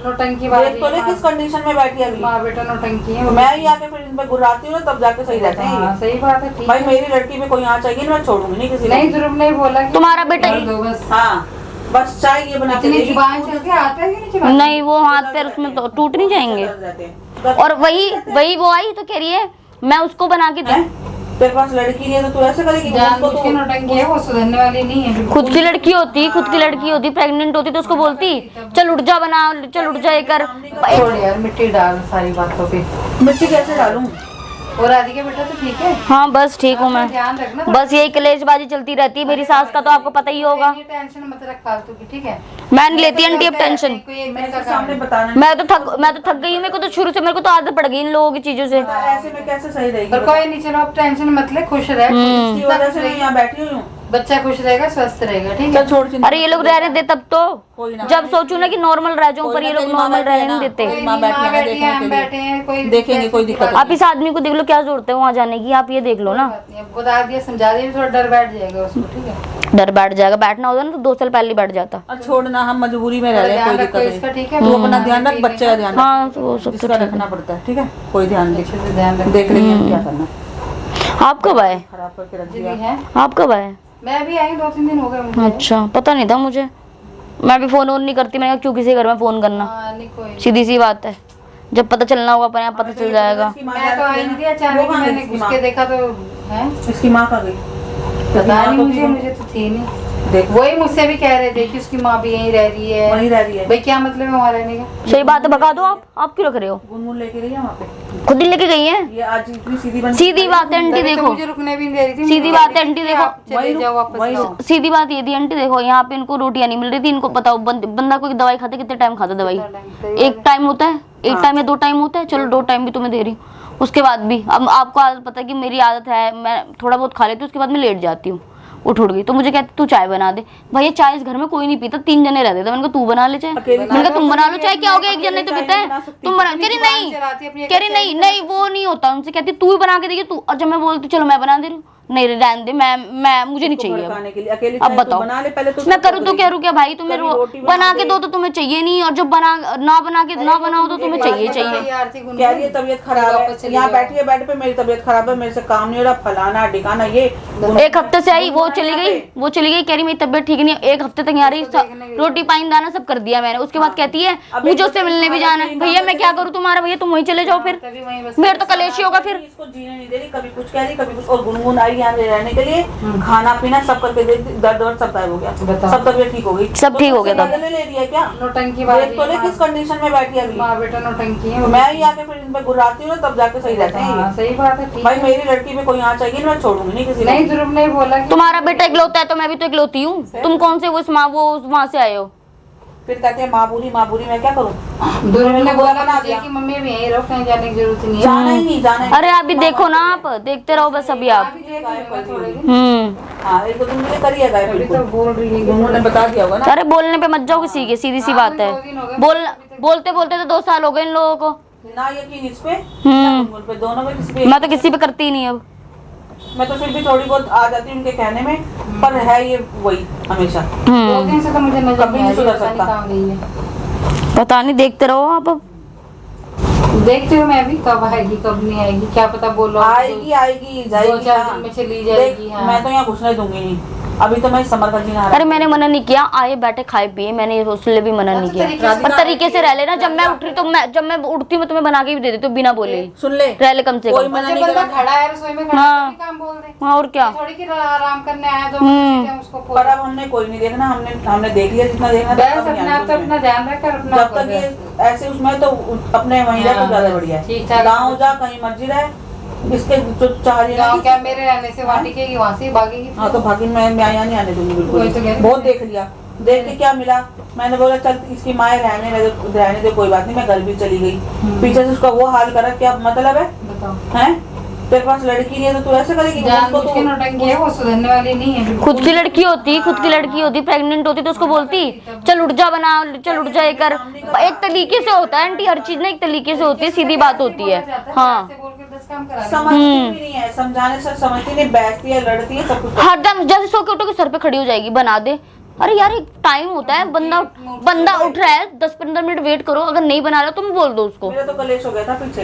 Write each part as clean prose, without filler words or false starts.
नौटंकी बात देख तो ले किस कंडीशन में बैठी अभी। माँ बेटा नौटंकी है। मैं ही आके फिर इन पे गुर्राती हूँ ना, तब जाके सही रहते हैं ये। सही बात है, ठीक भाई है। मेरी लड़की पे कोई यहाँ चाहिए ना, मैं छोड़ूंगी नहीं किसी नहीं ध्रुव नहीं बोला कि तुम्हारा बेटा कर दो बस। हाँ बस चाय ये बना के इतनी देगी। जुबान चल के आता है कि नहीं चलाती? नहीं, वो हाथ पैर उसमें तो टूट नहीं जाएंगे। और वही वो आई तो कह रही है मैं उसको बना के दी। तेरे पास लड़की नहीं है तो तू ऐसे करेगी? जानबूझ के नौटंकी है, वो सुधरने वाली नहीं है बिल्कुल। खुद की लड़की होती प्रेग्नेंट होती तो उसको बोलती चल उठ जा बना, चल उठ जा ये कर। छोड़ यार, मिट्टी डाल सारी बातों पे। मिट्टी कैसे डालूं? और राधिका बेटा तो ठीक है? हाँ बस ठीक हूँ मैं। ध्यान रखना, बस यही कलेशबाजी चलती रहती है मेरी सास का, तो आपको पता ही होगा। टेंशन मत रख फालतू की, ठीक है? मैं नहीं लेती आंटी अब टेंशन। मेरे सामने बताना। मैं तो थक गई हूँ। मेरे को तो शुरू से मेरे को तो आदत पड़ गई इन लोगों की चीजों से। ऐसे में कैसे सही रहेगी? और कोई नहीं, चलो अब टेंशन मत ले, खुश रह। इसकी वजह से मैं यहाँ बैठी हुई हूँ। बच्चा खुश रहेगा, स्वस्थ रहेगा, ठीक है? चल छोड़ चिंता। अरे ये लोग रहने दे तब तो, कोई ना। जब सोचू ना कि नॉर्मल रह जाऊं, पर ये लोग नॉर्मल रहने नहीं देते। कोई माँ नहीं, बैठी माँ है, बैठी है, हम देखने के बैठे हैं, कोई देखेंगे, कोई दिक्कत नहीं। आप इस आदमी को देख लो, क्या जरूरत है वहाँ जाने की, आप ये देख लो ना। बता दिया, समझा दिया, थोड़ा डर बैठ जाएगा उसको, ठीक है? डर बैठ जाएगा। बैठना होता ना तो 2 साल पहले ही बैठ जाता। और छोड़ना, हम मजबूरी में रह रहे हैं, कोई ध्यान दिक्कत रखो नहीं। इसका, ठीक है? तू अपना ध्यान रख, बच्चे का ध्यान रख। हाँ तो वो सब तो इसका ठीक रखना पड़ता है, ठीक है? कोई ध्यान नहीं, अच्छे से ध्यान रख। देख लेंगे हम क्या करना। है। आप कब आए? खराब करके रख जी दिया। है, आप कब आए? मैं भी आई 2-3 दिन हो गए मुझे। अच्छा, पता नहीं था मुझे। मैं भी फोन ऑन नहीं करती। मैंने कहा क्यों किसी घर में फोन करना, हाँ, नहीं कोई नहीं। सीधी सी बात है। जब पता चलना होगा अपने आप पता चल जाएगा। मैं तो आई नहीं थी, अचानक ही मैंने घुस के देखा तो है। इसकी माँ कहाँ गई? पता नहीं मुझे तो थी नहीं। देखो वही मुझसे भी कह रहे थे कि उसकी माँ भी यहीं रह रही है। वहीं रह रही है। भाई क्या मतलब है वहाँ रहने का? सही बात है, भगा दो आप क्यों रख रहे हो? गुनगुन लेके गई है वहाँ पे। खुद ही लेके गई है। ये आज इतनी सीधी बन सीधी बात है आंटी, तभी तो देखो मुझे रुकने भी नहीं दे रही थी। सीधी बात है आंटी, देखो आप चले जाओ, वापस आओ। सीधी बात ये थी आंटी, देखो यहाँ पे इनको रोटियां नहीं मिल रही थी। इनको बताओ बंदा कोई दवाई खाते कितने टाइम खाता दवाई? एक टाइम होता है, एक टाइम या 2 टाइम होता है। चलो 2 टाइम भी तुम्हें दे रही हूँ, उसके बाद भी अब आपको आदत पता है कि मेरी आदत है, मैं थोड़ा बहुत खा लेती हूँ, उसके बाद मैं लेट जाती हूँ। उठ गई तो मुझे कहती तू चाय बना दे। भैया चाय इस घर में कोई नहीं पीता, 3 जने रहते थे। मैंने कहा तू बना ले चाय। मैंने कहा तुम बना लो चाय, क्या हो गया, एक जने तो पीता है, तुम बना। कह रही नहीं वो नहीं होता। उनसे कहती तू ही बना के देगी तू। और जब मैं बोलती चलो मैं बना दे रही हूँ, नहीं रहने दे, मैं मुझे नहीं चाहिए। अब बताओ मैं करूँ तो क्या क्या भाई? तुम्हें बना के दो तो तुम्हें चाहिए नहीं, और जब ना बनाओ तो तुम्हें चाहिए। कह रही है तबीयत खराब है, यहाँ बैठी है बेड पे, मेरी तबीयत खराब है, मेरे से काम नहीं हो रहा, फलाना ढिकाना। ये 1 हफ्ते से आई, वो चली गई, कह रही मेरी तबीयत ठीक नहीं है। 1 हफ्ते तक यहाँ रही, रोटी पानी दाना सब कर दिया मैंने। उसके बाद कहती है मुझे उससे मिलने भी जाना है। भैया मैं क्या करूँ तुम्हारा? भैया तुम वहीं चले जाओ, फिर मेरे तो कलेश ही होगा। फिर इसको जीने नहीं दे रही, कभी कुछ कह रही कभी कुछ। और गुनगुन आई यहाँ रहने के लिए, खाना पीना सब करके दे, दर्द वर्द सब गायब हो गया, सब तबीयत ठीक हो गई। सब ठीक हो गया था। ले रही है क्या? नौटंकी बात देख तो ले किस कंडीशन में बैठी अभी। माँ बेटा नौटंकी है। मैं ही आके फिर इन पे गुर्राती हूँ ना, तब जाके सही रहते हैं ये। सही बात है, ठीक भाई है? मेरी लड़की पे कोई यहाँ चाहिए ना, मैं छोड़ूंगी नहीं किसी नहीं ध्रुव नहीं बोला कि तुम्हारा बेटा इकलौता है तो मैं भी तो इकलौती हूँ। तुम कौन से वो वहाँ से आए हो? फिर कहते हैं माँ बुरी, मैं क्या करूँ? ध्रुव ने बोला मुझे कि मम्मी भी यहीं रहो, कहीं जाने की जरूरत नहीं है। जाना ही नहीं, जाना ही अरे अभी देखो ना, आप देखते रहो बस अभी आप। हाँ, एक तो तुमने करी है गायब अभी बिल्कुल। तो बोल रही है। गुनगुन ने बता दिया होगा ना। अरे बोलने पे मत जाओ किसी के, सीधी सी बात है। बोलते तो 2 साल हो गए इन लोगों को। ना यकीन इस पे, ना गुनगुन पे, दोनों पे, किसी पे। मैं तो किसी पे करती ही नहीं अब। मैं तो फिर भी थोड़ी बहुत आ जाती हूँ उनके कहने में, पर है ये वही हमेशा। 2 दिन से तो मुझे नजर कभी नहीं सुधर सकता। कहाँ गई है। पता नहीं, देखते रहो आप अब। देखती हूँ मैं भी, कब आएगी कब नहीं आएगी, क्या पता। बोलो आएगी जाएगी 2-4 दिन में चली जाएगी। हाँ। मैं तो यहाँ घुसने दूंगी नहीं, अभी तो मैं समर का जीना। अरे मैंने मना नहीं किया, आए बैठे खाए पिए, मैंने उसके लिए भी मना नहीं किया। पर तरीके से रह लेना। जब मैं उठ रही तो जब मैं उठती हूँ मैं तुम्हें बना के भी दे देती हूँ बिना बोले। सुन ले, रह ले कम से कोई कम। मना नहीं बंदा कर। खड़ा है रसोई में, खड़ा है, काम बोल दे। हाँ और क्या। थोड़ी कि आराम करने आया 2 मिनट उसको पर अब हमने कोई नहीं देखना, हमने देख लिया जितना देखना था। बस अपना आप तो अपना ध्यान रखकर अपना जब तक ये ऐसे उसमें तो अपने वहीं रहे तो ज्यादा बढ़िया है। गाँव जा कहीं मर्जी रहे, इसके जो चाह रही है ना क्या मेरे रहने से वहाँ टिकेगी, वहाँ से भागेगी। हाँ तो भागी, मैं यहाँ नहीं आने दूंगी बिल्कुल। वही तो कह रही हूँ। बहुत देख लिया, देख के क्या मिला। मैंने बोला चल इसकी माँ रहने दे, कोई बात नहीं, मैं घर भी चली गई। पीछे से उसका वो हाल करा, क्या मतलब है? बताओ, हैं? तेरे पास लड़की नहीं है तो तू ऐसे करेगी? जानबूझ के नौटंकी है, वो सुधरने वाली नहीं है बिल्कुल। खुद की लड़की होती प्रेग्नेंट होती तो उसको बोलती चल उठ जा बना, चल उठ जा ये कर। एक तरीके से होता है आंटी, हर चीज ना एक तरीके से होती है, सीधी बात होती है। हाँ समझती भी नहीं है, समझाने से समझती नहीं, बैठती है, लड़ती है, सब कुछ। हरदम जैसे सो के उठो के सर पे खड़ी हो जाएगी, बना दे। अरे यार एक टाइम होता है, बंदा उठ रहा है, 10-15 मिनट वेट करो, अगर नहीं बना रहा तुम बोल दो उसको। मेरा तो कलेश हो गया था पीछे,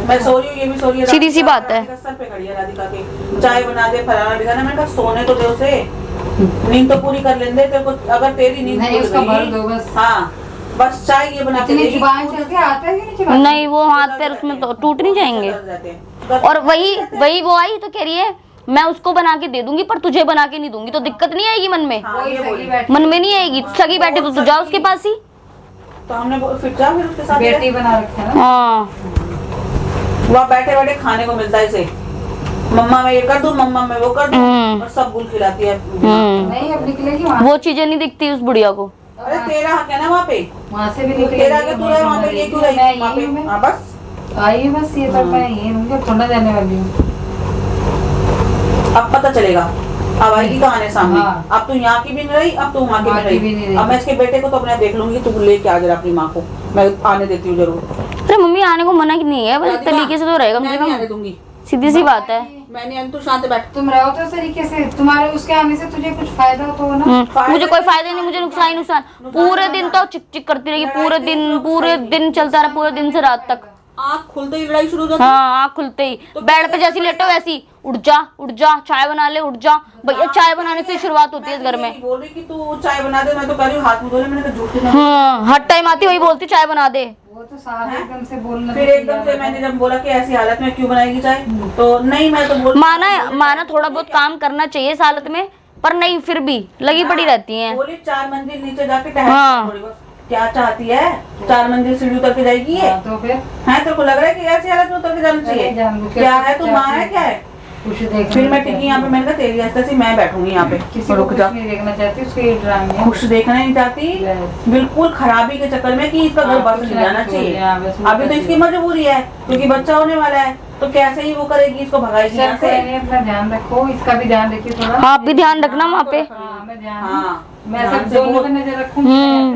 मैं सो रही हूँ, ये भी सो रही है, सीधी सी बात है। राधिका सर पे खड़ी है, राधिका के चाय बना दे, फलाना ढिकाना। मैंने कहा सोने तो दे उसे, नींद तो पूरी कर लेने दे, तेरे को अगर तेरी नींद नहीं, खुल उसका गई, भर दो बस। हाँ बस चाय ये बना के इतनी देगी, जुबान चलती आता है कि नहीं जुबान? नहीं वो हाथ पैर उसमें तो टूट नहीं जाएंगे। और वही वो आई तो कह रही है मैं उसको बना के दे दूंगी पर तुझे बना के नहीं दूंगी, तो दिक्कत नहीं आएगी मन में? हाँ, ये सगी बोली। बैठी, मन में नहीं आएगी, सगी बैठे तो तू जा उसके पास ही। तो हमने फिर जा फिर उसके साथ बेटी बना रखे है ना। हाँ वहाँ बैठे बैठे खाने को मिलता है इसे, मम्मा मैं ये कर दूं, मम्मा मैं वो कर दूं, और सब गुल खिलाती है। नहीं अब निकलेगी वहाँ वो चीजें नहीं दिखती उस बुढ़िया को। अरे तेरा हक है ना वहाँ पे, से भी निकलेगी। तेरा आगे तू रहे वहाँ पे, ये क्यों रही मैं वहाँ पे? यही हूँ, हाँ बस आई बस ये तो मैं ये हूँ, थोड़ा जाने वाली हूँ। अब पता चलेगा, अब आएगी कहानी सामने। हाँ। अब तू यहाँ की भी नहीं रही, अब तू वहाँ की वहाँ की भी भी नहीं नहीं रही। रही। अब मैं इसके बेटे को तो अपने देख लूंगी, तू लेके आ जरा अपनी माँ को, मैं आने देती हूँ जरूर। अरे मम्मी आने को मना की नहीं है, बस राधिका, तरीके से तो रहेगा मैं मुझे नहीं आने कम, दूंगी, सीधी सी बात है। मैं नहीं आने, तू शांत बैठ। तुम रहो तो इस तरीके से, तुम्हारे उसके आने से तुझे कुछ फायदा हो तो हो ना। मुझे कोई फायदा नहीं, मुझे नुकसान ही नुकसान। पूरे दिन तो चिक चिक करती रहेगी, पूरे दिन चलता रहा, पूरे दिन से रात तक। आँख खुलते ही लड़ाई शुरू हो जाती है। हाँ आँख खुलते ही बेड पे जैसी लेटो वैसी उठ जा चाय बना ले, उठ जा भैया, चाय बनाने से शुरुआत होती है इस घर में। बोल रही कि तू चाय बना दे, मैं तो कह रही हूँ हाथ मुँह धोले, मैंने कहा झूठी ना। हाँ हर टाइम आती वही बोलती चाय बना दे। वो तो साफ एकदम से बोलना। फिर एकदम से मैंने जब बोला कि ऐसी हालत में क्यों बनाएगी चाय, तो नहीं मैं तो बोल माना थोड़ा बहुत काम करना चाहिए इस हालत में, पर नहीं फिर भी लगी पड़ी रहती है। बोली 4 मंजिल नीचे जाके टहल हाँ। थोड़ी बहुत। क्या चाहती है, 4 मंजिल सीढ़ी उतर के जाएगी ये? तो फिर है तेरे को लग रहा है कि ऐसी हालत में उतर के जाना चाहिए? क्या है तू माँ है क्या है? कुछ देख फिर मैं टिकी यहाँ पे, मैंने कहा तेरी हस्ते से मैं बैठूंगी यहाँ पे, किसी को रुक कुछ जा। नहीं देखना चाहती, उसके ये ड्रामे हैं। खुश देखना नहीं चाहती, बस। बिल्कुल खराबी के चक्कर में कि इसका घर हाँ, बस कुछ नहीं ना जाना कुछ चाहिए। हो गया, बस वो अभी तो इसकी मजबूरी है क्योंकि बच्चा होने वाला है, तो कैसे ही वो करेगी, इसको भगाएगी यहाँ चल से। कोई नहीं, अपना ध्यान रखो, इसका भी ध्यान रखिए थोड़ा। हाँ, आप भी ध्यान रखना वहाँ पे। हाँ मैं ध्यान, हाँ, मैं ध्यान सब से दोनों बोल। पे नजर रखूंगी।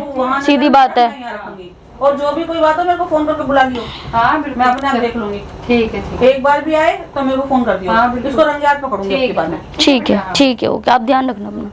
तू वहाँ सीधी नजर बात रख, है। मैं यहाँ रखूंगी। और जो भी कोई बात हो मेरे को फोन करके बुला लियो, हाँ बिल्कुल, मैं अपने आप चल, देख लूंगी। ठीक है ठीक है। एक बार भी आए तो मेरे को फोन कर दियो, हाँ, बिल्कुल। इसको रंगे हाथ पकड़ूंगी ठीक आपके बाद है। में। ठीक है ओके, आप ध्यान रखना अपना।